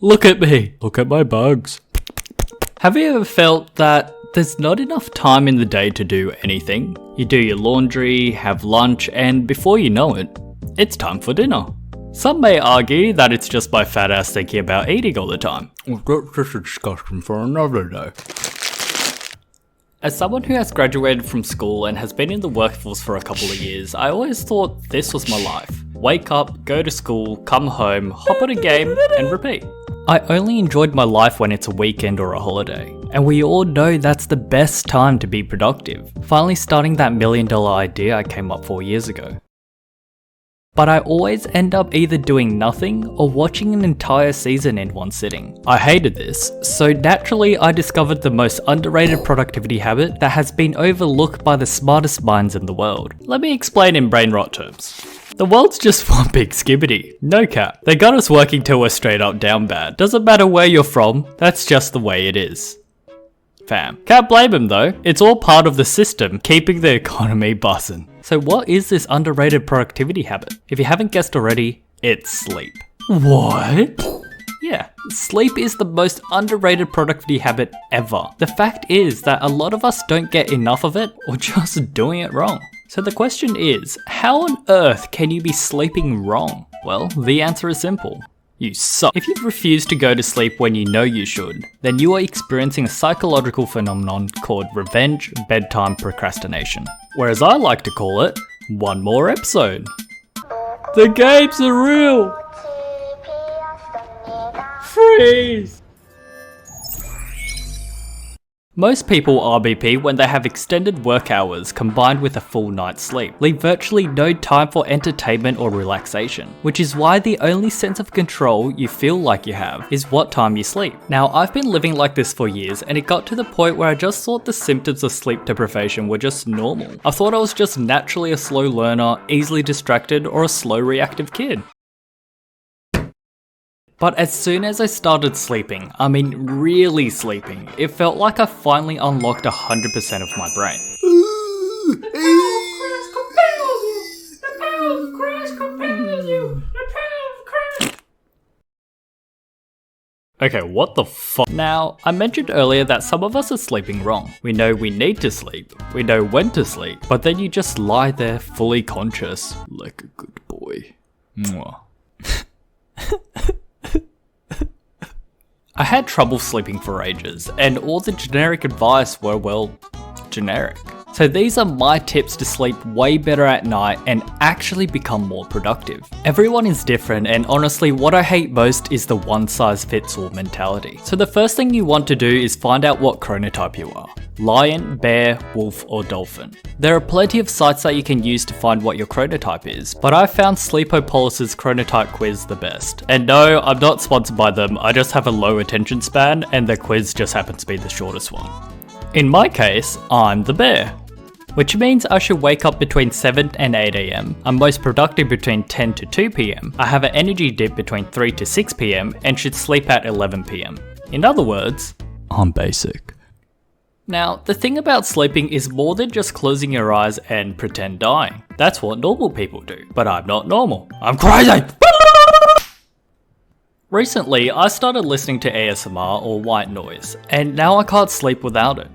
Look at me. Look at my bugs. Have you ever felt that there's not enough time in the day to do anything? You do your laundry, have lunch, and before you know it, it's time for dinner. Some may argue that it's just my fat ass thinking about eating all the time. That's just a discussion for another day. As someone who has graduated from school and has been in the workforce for a couple of years, I always thought this was my life. Wake up, go to school, come home, hop on a game, and repeat. I only enjoyed my life when it's a weekend or a holiday. And we all know that's the best time to be productive. Finally starting that $1 million idea I came up 4 years ago. But I always end up either doing nothing or watching an entire season in one sitting. I hated this, so naturally I discovered the most underrated productivity habit that has been overlooked by the smartest minds in the world. Let me explain in brain rot terms. The world's just one big skibbity. No cap. They got us working till we're straight up down bad. Doesn't matter where you're from, that's just the way it is. Fam. Can't blame them though. It's all part of the system, keeping the economy buzzing. So what is this underrated productivity habit? If you haven't guessed already, it's sleep. What? Yeah, sleep is the most underrated productivity habit ever. The fact is that a lot of us don't get enough of it or just doing it wrong. So the question is, how on earth can you be sleeping wrong? Well, the answer is simple. You suck. If you refuse to go to sleep when you know you should, then you are experiencing a psychological phenomenon called revenge bedtime procrastination. Whereas I like to call it, one more episode. The games are real! Freeze! Most people RBP when they have extended work hours combined with a full night's sleep, leave virtually no time for entertainment or relaxation, which is why the only sense of control you feel like you have is what time you sleep. Now, I've been living like this for years and it got to the point where I just thought the symptoms of sleep deprivation were just normal. I thought I was just naturally a slow learner, easily distracted, or a slow reactive kid. But as soon as I started sleeping, I mean really sleeping, it felt like I finally unlocked 100% of my brain. Okay, what the fuck? Now, I mentioned earlier that some of us are sleeping wrong. We know we need to sleep, we know when to sleep, but then you just lie there fully conscious, like a good boy. Mwah. I had trouble sleeping for ages, and all the generic advice were, well, generic. So these are my tips to sleep way better at night and actually become more productive. Everyone is different, and honestly what I hate most is the one size fits all mentality. So the first thing you want to do is find out what chronotype you are. Lion, bear, wolf, or dolphin. There are plenty of sites that you can use to find what your chronotype is, but I found Sleepopolis's chronotype quiz the best. And no, I'm not sponsored by them, I just have a low attention span and their quiz just happens to be the shortest one. In my case, I'm the bear, which means I should wake up between 7 and 8 am. I'm most productive between 10 to 2 pm. I have an energy dip between 3 to 6 pm and should sleep at 11 pm. In other words, I'm basic. Now, the thing about sleeping is more than just closing your eyes and pretend dying. That's what normal people do, but I'm not normal. I'm crazy! Recently, I started listening to ASMR or white noise, and now I can't sleep without it.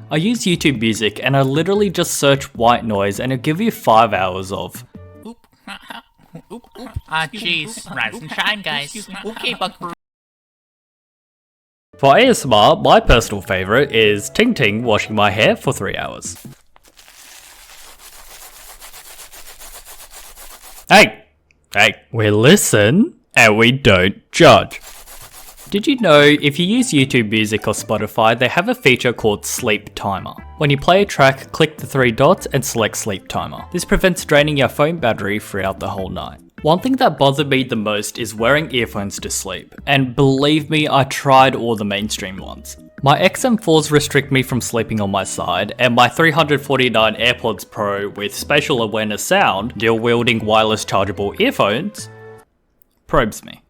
I use YouTube Music and I literally just search white noise and it'll give you 5 hours of jeez, rise and shine, guys. Okay, buckaroo. For ASMR, my personal favourite is Ting Ting washing my hair for 3 hours. Hey, we listen and we don't judge. Did you know if you use YouTube Music or Spotify, they have a feature called Sleep Timer. When you play a track, click the 3 dots and select Sleep Timer. This prevents draining your phone battery throughout the whole night. One thing that bothered me the most is wearing earphones to sleep, and believe me, I tried all the mainstream ones. My XM4s restrict me from sleeping on my side, and my 349 AirPods Pro with spatial awareness sound, dual-wielding wireless chargeable earphones, probes me.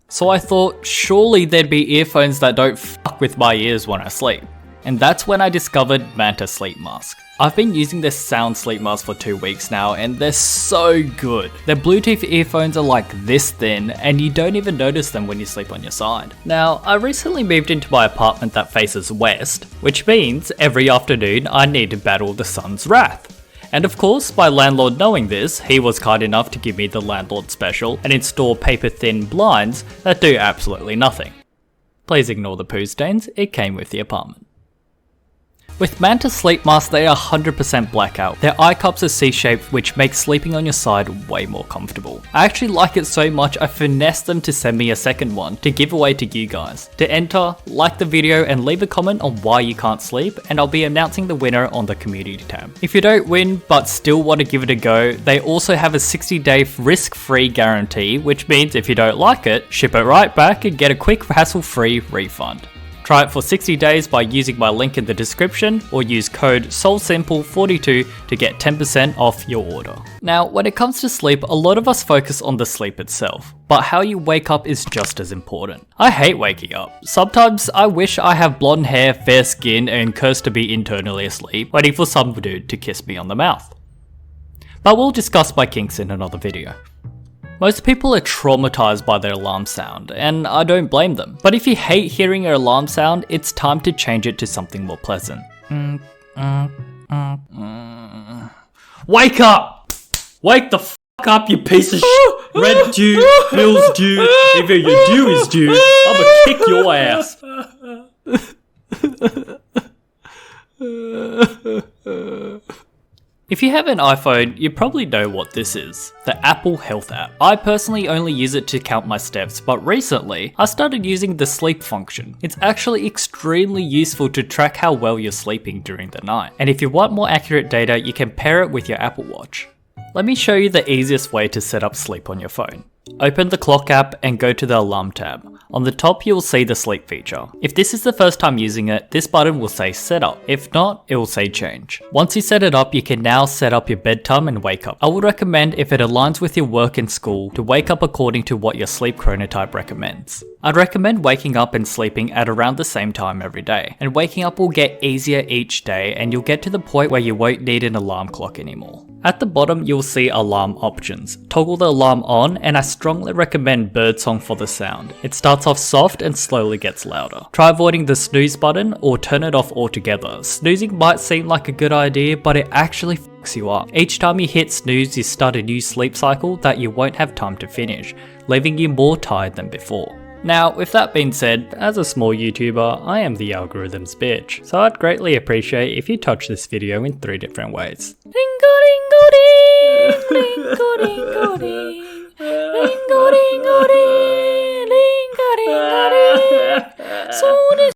So I thought, surely there'd be earphones that don't fuck with my ears when I sleep. And that's when I discovered Manta Sleep Mask. I've been using this sound sleep mask for 2 weeks now and they're so good. Their Bluetooth earphones are like this thin and you don't even notice them when you sleep on your side. Now, I recently moved into my apartment that faces west, which means every afternoon I need to battle the sun's wrath. And of course, my landlord knowing this, he was kind enough to give me the landlord special and install paper thin blinds that do absolutely nothing. Please ignore the poo stains, it came with the apartment. With Manta sleep masks, they are 100% blackout. Their eye cups are C-shaped, which makes sleeping on your side way more comfortable. I actually like it so much I finessed them to send me a second one to give away to you guys. To enter, like the video and leave a comment on why you can't sleep, and I'll be announcing the winner on the community tab. If you don't win but still want to give it a go, they also have a 60-day risk-free guarantee, which means if you don't like it, ship it right back and get a quick hassle-free refund. Try it for 60 days by using my link in the description or use code SOULSIMPLE42 to get 10% off your order. Now, when it comes to sleep, a lot of us focus on the sleep itself, but how you wake up is just as important. I hate waking up. Sometimes I wish I have blonde hair, fair skin, and curse to be internally asleep, waiting for some dude to kiss me on the mouth. But we'll discuss my kinks in another video. Most people are traumatized by their alarm sound, and I don't blame them. But if you hate hearing your alarm sound, it's time to change it to something more pleasant. Wake up! Wake the f*** up, you piece of shit! Red due, Bill's due, if your due is due, I'ma kick your ass. If you have an iPhone, you probably know what this is, the Apple Health app. I personally only use it to count my steps, but recently, I started using the sleep function. It's actually extremely useful to track how well you're sleeping during the night. And if you want more accurate data, you can pair it with your Apple Watch. Let me show you the easiest way to set up sleep on your phone. Open the clock app and go to the alarm tab. On the top you will see the sleep feature. If this is the first time using it, this button will say setup. If not, it will say change. Once you set it up, you can now set up your bedtime and wake up. I would recommend, if it aligns with your work and school, to wake up according to what your sleep chronotype recommends. I'd recommend waking up and sleeping at around the same time every day, and waking up will get easier each day and you'll get to the point where you won't need an alarm clock anymore. At the bottom you'll see alarm options. Toggle the alarm on, and I strongly recommend birdsong for the sound. It starts off soft and slowly gets louder. Try avoiding the snooze button or turn it off altogether. Snoozing might seem like a good idea, but it actually fucks you up. Each time you hit snooze, you start a new sleep cycle that you won't have time to finish, leaving you more tired than before. Now, with that being said, as a small YouTuber, I am the algorithm's bitch, so I'd greatly appreciate if you touch this video in 3 different ways. Ring-a-ding-a-ding, ring-a-ding-a-ding, ring-a-ding-a-ding, ring-a-ding-a-ding.